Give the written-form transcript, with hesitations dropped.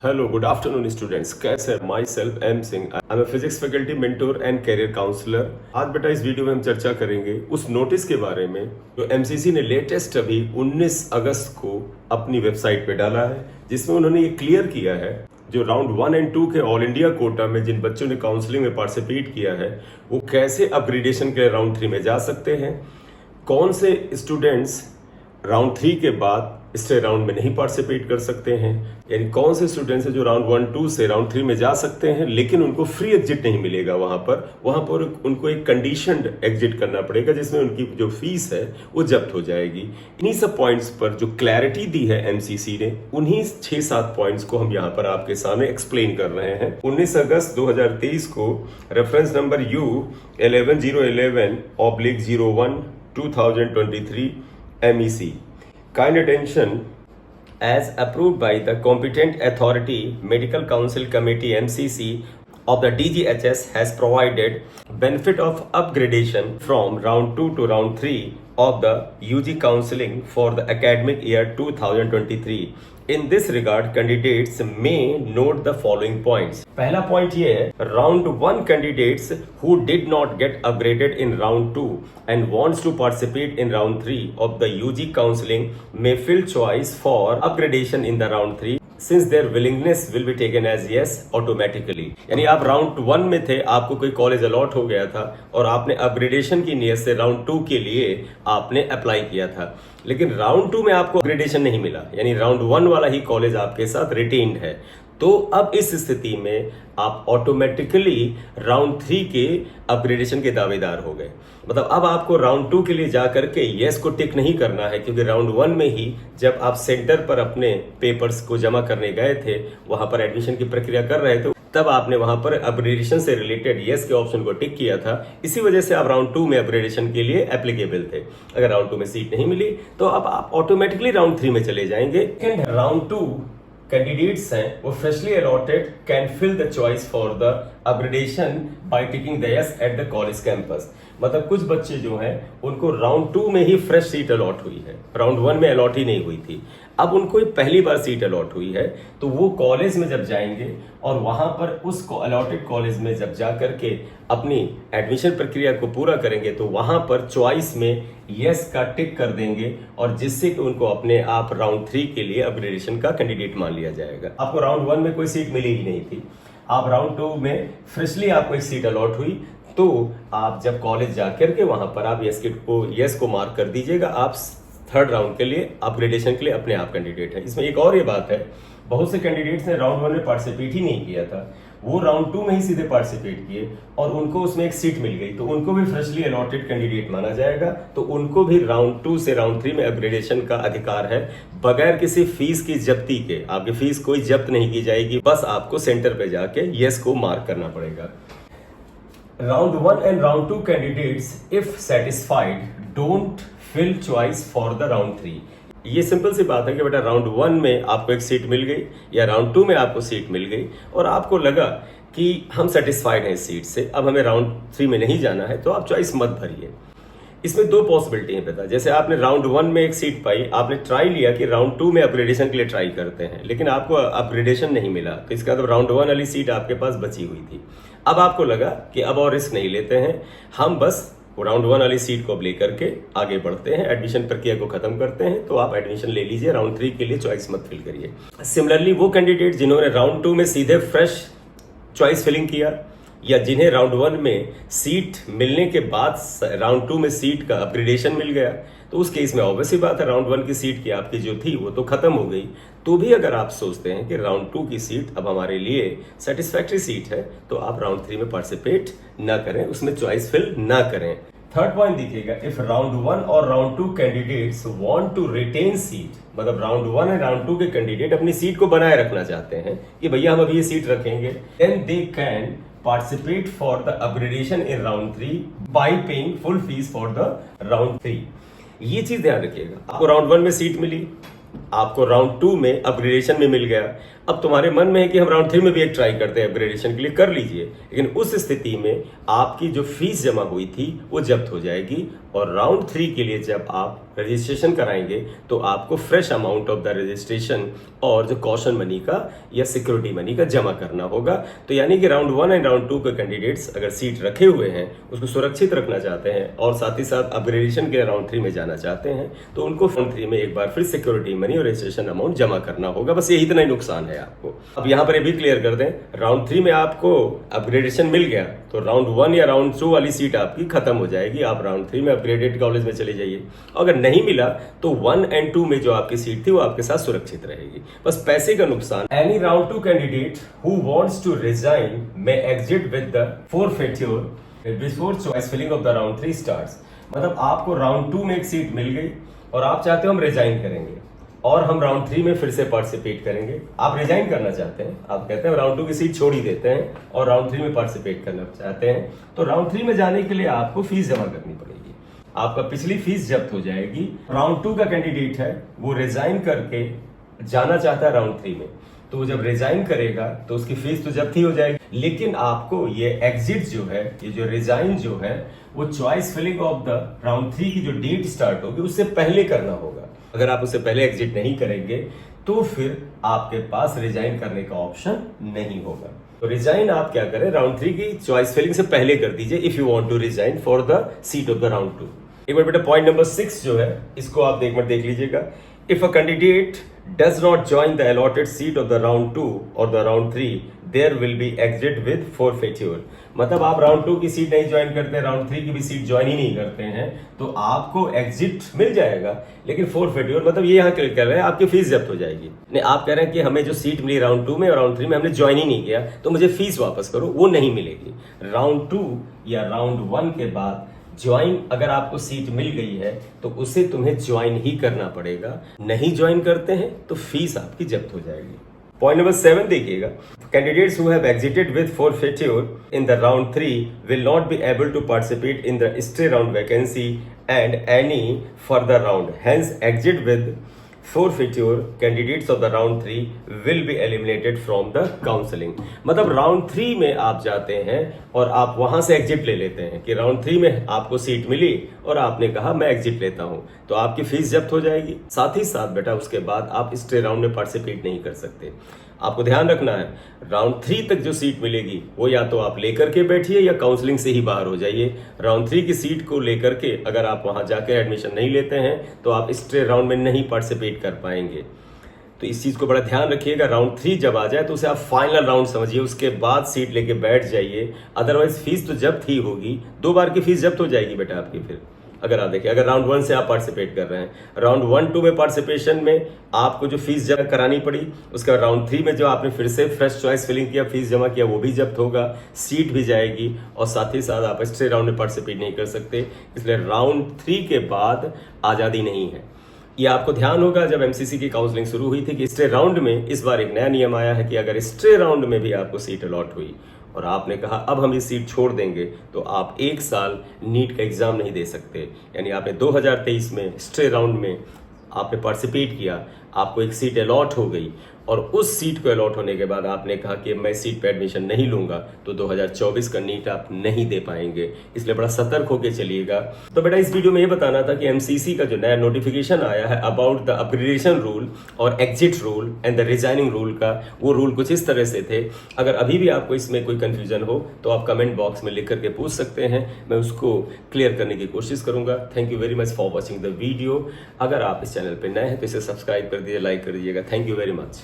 Hello good afternoon students, कैसे myself M Singh. I am physics faculty mentor and career counsellor. आज बेटा इस video में हम चर्चा करेंगे उस नोटिस के बारे में जो एमसीसी ने लेटेस्ट अभी 19 अगस्त को अपनी वेबसाइट पे डाला है, जिसमें उन्होंने ये क्लियर किया है जो राउंड 1 एंड 2 के ऑल इंडिया कोटा में जिन बच्चों ने काउंसलिंग में पार्टिसिपेट किया है वो कैसे अपग्रेडेशन के राउंड 3 में जा सकते हैं। कौन से स्टूडेंट्स राउंड 3 के बाद स्टे राउंड में नहीं पार्टिसिपेट कर सकते हैं, यानी कौन से स्टूडेंट्स हैं जो राउंड 1-2 से राउंड 3 में जा सकते हैं लेकिन उनको फ्री एग्जिट नहीं मिलेगा। वहां पर उनको एक कंडीशनड एग्जिट करना पड़ेगा जिसमें उनकी जो फीस है वो जब्त हो जाएगी। इन्हीं सब पॉइंट्स पर जो क्लैरिटी दी है एमसीसी ने, उन्हीं 6-7 पॉइंट्स को हम यहाँ पर आपके सामने एक्सप्लेन कर रहे हैं। 19 अगस्त 2023 को reference number U11011/01/2023 MEC kind attention as approved by the competent authority medical council committee MCC of the DGHS has provided benefit of upgradation from round 2 to round 3 of the UG counseling for the academic year 2023. In this regard, candidates may note the following points. पहला point ये है, round 1 candidates who did not get upgraded in round 2 and wants to participate in round 3 of the UG counseling may fill choice for upgradation in the round 3 since their willingness will be taken as yes automatically. यानी आप round 1 में थे, आपको कोई college allot हो गया था और आपने अपग्रेडेशन की नियत से राउंड 2 के लिए आपने अप्लाई किया था, लेकिन राउंड 2 में आपको अपग्रेडेशन नहीं मिला, यानी राउंड 1 वाला ही कॉलेज आपके साथ रिटेन्ड है। तो अब इस स्थिति में आप ऑटोमेटिकली राउंड 3 के अपग्रेडेशन के दावेदार हो गए। मतलब अब आपको राउंड 2 के लिए जाकर के यस को टिक नहीं करना है, क्योंकि राउंड 1 में ही जब आप सेंटर पर अपने पेपर्स को जमा करने गए थे, वहां पर एडमिशन की प्रक्रिया कर रहे थे, तब आपने वहां पर अपग्रेडेशन से रिलेटेड यस के ऑप्शन को टिक किया था। इसी वजह से आप राउंड 2 में अपग्रेडेशन के लिए एप्लीकेबल थे। अगर राउंड 2 में सीट नहीं मिली तो अब आप ऑटोमेटिकली राउंड 3 में चले जाएंगे। राउंड 2 कैंडिडेट्स हैं वो freshly allotted can fill the choice for the upgradation by ticking the yes at the college campus. मतलब कुछ बच्चे जो हैं उनको राउंड 2 में ही फ्रेश सीट अलॉट हुई है, राउंड 1 में अलॉट ही नहीं हुई थी। अब उनको पहली बार सीट अलॉट हुई है तो वो कॉलेज में जब जाएंगे और वहां पर उस अलॉटेड कॉलेज में जब जा करके अपनी एडमिशन प्रक्रिया को पूरा करेंगे तो वहां पर चॉइस में यस का टिक कर देंगे और जिससे कि उनको अपने आप राउंड 3 के लिए अपग्रेडेशन का कैंडिडेट मान लिया जाएगा। आपको राउंड 1 में कोई सीट मिली ही नहीं थी, आप राउंड 2 में फ्रेशली आपको एक सीट अलॉट हुई, तो आप जब कॉलेज जाकर के वहां पर आप यस को मार्क कर दीजिएगा, आप थर्ड राउंड के लिए अपग्रेडेशन के लिए अपने आप कैंडिडेट है। इसमें एक और ये बात है, बहुत से कैंडिडेट्स ने राउंड 1 में पार्टिसिपेट ही नहीं किया था, वो राउंड 2 में ही सीधे पार्टिसिपेट किए और उनको उसमें एक सीट मिल गई, तो उनको भी फ्रेशली अलॉटेड कैंडिडेट माना जाएगा। तो उनको भी राउंड 2 से राउंड 3 में अपग्रेडेशन का अधिकार है, बगैर किसी फीस की जब्ती के। आपकी फीस कोई जब्त नहीं की जाएगी, बस आपको सेंटर पे जाके यस को मार्क करना पड़ेगा। Round 1 and round 2 candidates if satisfied don't fill choice for the round 3। ये सिंपल सी बात है कि बेटा राउंड 1 में आपको एक सीट मिल गई या राउंड 2 में आपको सीट मिल गई और आपको लगा कि हम सेटिस्फाइड हैं इस सीट से, अब हमें राउंड 3 में नहीं जाना है, तो आप चॉइस मत भरिए। इसमें दो पॉसिबिलिटी है बेटा, जैसे आपने राउंड 1 में एक सीट पाई, आपने ट्राई लिया कि राउंड 2 में अपग्रेडेशन के लिए ट्राई करते हैं, लेकिन आपको अपग्रेडेशन नहीं मिला, तो इसका मतलब राउंड 1 वाली सीट आपके पास बची हुई थी। अब आपको लगा कि अब और रिस्क नहीं लेते हैं, हम बस राउंड 1 वाली सीट को लेकर के आगे बढ़ते हैं, एडमिशन प्रक्रिया को खत्म करते हैं, तो आप एडमिशन ले लीजिए, राउंड 3 के लिए चॉइस मत फिल करिए। सिमिलरली वो कैंडिडेट जिन्होंने राउंड 2 में सीधे फ्रेश चॉइस फिलिंग किया या जिन्हें राउंड 1 में सीट मिलने के बाद राउंड 2 में सीट का अपग्रेडेशन मिल गया, तो उस केस में ऑब्वियसली बात है राउंड 1 की सीट की आपकी जो थी वो तो खत्म हो गई। तो भी अगर आप सोचते हैं कि राउंड 2 की सीट अब हमारे लिए सेटिस्फैक्ट्री सीट है, तो आप राउंड 3 में पार्टिसिपेट ना करें, उसमें चॉइस फिल ना करें। थर्ड पॉइंट देखिएगा, इफ राउंड 1 और round 2 candidates want to retain seat, मतलब राउंड 1 एंड राउंड 2 के कैंडिडेट अपनी सीट को बनाए रखना चाहते हैं कि भैया हम अभी ये सीट रखेंगे, then they can participate for the upgradation in round 3 by paying full fees for the round 3। ये चीज ध्यान रखिएगा, आपको राउंड 1 में सीट मिली, आपको राउंड 2 में अपग्रेडेशन में मिल गया। अब तुम्हारे मन में है कि हम राउंड 3 में भी एक ट्राई करते हैं अपग्रेडेशन के लिए, कर लीजिए, लेकिन उस स्थिति में आपकी जो फीस जमा हुई थी वो जब्त हो जाएगी और राउंड 3 के लिए जब आप रजिस्ट्रेशन कराएंगे तो आपको fresh amount of the registration और जो कॉशन मनी का या सिक्योरिटी मनी का जमा करना होगा। तो यानी कि राउंड 1 एंड राउंड 2 के कैंडिडेट्स अगर सीट रखे हुए हैं, उसको सुरक्षित रखना चाहते हैं और साथ ही साथ अपग्रेडेशन के लिए राउंड 3 में जाना चाहते हैं, तो उनको राउंड 3 में एक बार फिर सिक्योरिटी मनी और रजिस्ट्रेशन अमाउंट जमा करना होगा। बस यही इतना ही नुकसान है आपको। अब यहाँ पर ये भी क्लियर कर दें, राउंड 3 में आपको अपग्रेडेशन मिल गया तो राउंड 1 या राउंड 2 वाली सीट आपकी खत्म हो जाएगी, आप राउंड 3 में अपग्रेडेड कॉलेज में चले जाइए। अगर नहीं मिला तो 1 एंड 2 में जो आपकी सीट थी वो आपके साथ सुरक्षित रहेगी। बस पैसे का नुकसान। Any round 2 candidate who wants to resign may exit with the forfeiture before choice filling of the round 3 starts. मतलब आपको राउंड 2 में एक सीट मिल गई और आप चाहते हो हम रिजाइन करेंगे और हम राउंड 3 में फिर से पार्टिसिपेट करेंगे। आप रिजाइन करना चाहते हैं, आप कहते हैं राउंड 2 की सीट छोड़ ही देते हैं और राउंड 3 में पार्टिसिपेट करना चाहते हैं, तो राउंड 3 में जाने के लिए आपको फीस जमा करनी पड़ेगी। आपका पिछली फीस जब्त हो जाएगी। राउंड 2 का कैंडिडेट है वो रिजाइन करके जाना चाहता है राउंड 3 में, तो वो जब रिजाइन करेगा तो उसकी फीस तो जब्त ही हो जाएगी, लेकिन आपको ये एग्जिट जो है, ये जो रिजाइन जो है, वो choice filling of the round 3 की जो डेट स्टार्ट होगी उससे पहले करना होगा। अगर आप उससे पहले एग्जिट नहीं करेंगे तो फिर आपके पास रिजाइन करने का ऑप्शन नहीं होगा। तो रिजाइन आप क्या करें, राउंड 3 की चॉइस फिलिंग से पहले कर दीजिए if you want to resign for the seat of the round 2। एक बार बेटा पॉइंट नंबर 6 जो है इसको आप एक बार देख लीजिएगा। If a candidate does not join the allotted seat of the round 2 or the round 3 there will be exit with forfeiture। मतलब आप राउंड 2 की सीट नहीं ज्वाइन करते, राउंड 3 की भी सीट ज्वाइन ही नहीं करते हैं, तो आपको एग्जिट मिल जाएगा, लेकिन फोरफेट्योर मतलब ये यहाँ क्लिक कर रहे हैं आपकी फीस जब्त हो जाएगी। नहीं, आप कह रहे हैं कि हमें जो सीट मिली राउंड 2 में और राउंड 3 में हमने ज्वाइन ही नहीं किया तो मुझे फीस वापस करो, वो नहीं मिलेगी। राउंड 2 या राउंड 1 के बाद ज्वाइन अगर आपको सीट मिल गई है तो उसे तुम्हें ज्वाइन ही करना पड़ेगा। नहीं ज्वाइन करते हैं तो फीस आपकी जब्त हो जाएगी। पॉइंट नंबर 7 देखिएगा। Candidates who have exited with forfeiture in the round 3 will not be able to participate in the stray round vacancy and any further round, hence exit with forfeiture candidates of the round 3 will be eliminated from the counseling। मतलब round 3 में आप जाते हैं और आप वहां से exit ले लेते हैं कि राउंड 3 में आपको सीट मिली और आपने कहा मैं एग्जिट लेता हूं, तो आपकी फीस जब्त हो जाएगी। साथ ही साथ बेटा उसके बाद आप स्टे राउंड में पार्टिसिपेट नहीं कर सकते। आपको ध्यान रखना है, राउंड 3 तक जो सीट मिलेगी वो या तो आप लेकर के बैठिए या काउंसलिंग से ही बाहर हो जाइए। राउंड 3 की सीट को लेकर के अगर आप वहां जाकर एडमिशन नहीं लेते हैं तो आप स्टे राउंड में नहीं पार्टिसिपेट कर पाएंगे। तो इस चीज को बड़ा ध्यान रखिएगा। राउंड 3 जब आ जाए तो उसे आप फाइनल राउंड समझिए, उसके बाद सीट लेके बैठ जाइए, अदरवाइज फीस तो जब्त ही होगी। 2 बार की फीस जब्त हो जाएगी बेटा आपकी। फिर अगर आप देखिए, अगर राउंड 1 से आप पार्टिसिपेट कर रहे हैं, राउंड 1-2 में पार्टिसिपेशन में आपको जो फीस जमा करानी पड़ी, उसका राउंड 3 में जो आपने फिर से फ्रेश चॉइस फिलिंग किया, फीस जमा किया, वो भी जब्त होगा, सीट भी जाएगी और साथ ही साथ आप स्टे राउंड में पार्टिसिपेट नहीं कर सकते। इसलिए राउंड 3 के बाद आज़ादी नहीं है। ये आपको ध्यान होगा जब एमसीसी की काउंसलिंग शुरू हुई थी कि स्टे राउंड में इस बार एक नया नियम आया है कि अगर स्टे राउंड में भी आपको सीट अलॉट हुई और आपने कहा अब हम ये सीट छोड़ देंगे तो आप 1 साल नीट का एग्जाम नहीं दे सकते। यानी आपने 2023 में स्टे राउंड में आपने पार्टिसिपेट किया, आपको एक सीट अलॉट हो गई और उस सीट को अलॉट होने के बाद आपने कहा कि मैं सीट पे एडमिशन नहीं लूंगा, तो 2024 का नीट आप नहीं दे पाएंगे। इसलिए बड़ा सतर्क होकर चलिएगा। तो बेटा इस वीडियो में ये बताना था कि एमसीसी का जो नया नोटिफिकेशन आया है अबाउट द अपग्रेडेशन रूल और exit rule and the resigning rule का, वो रूल कुछ इस तरह से थे। अगर अभी भी आपको इसमें कोई कंफ्यूजन हो तो आप कमेंट बॉक्स में लिख करके पूछ सकते हैं, मैं उसको क्लियर करने की कोशिश करूंगा। Thank you very much for watching the video. अगर आप इस चैनल पर नए हैं तो इसे सब्सक्राइब कर दीजिए, लाइक कर दीजिएगा। Thank you very much.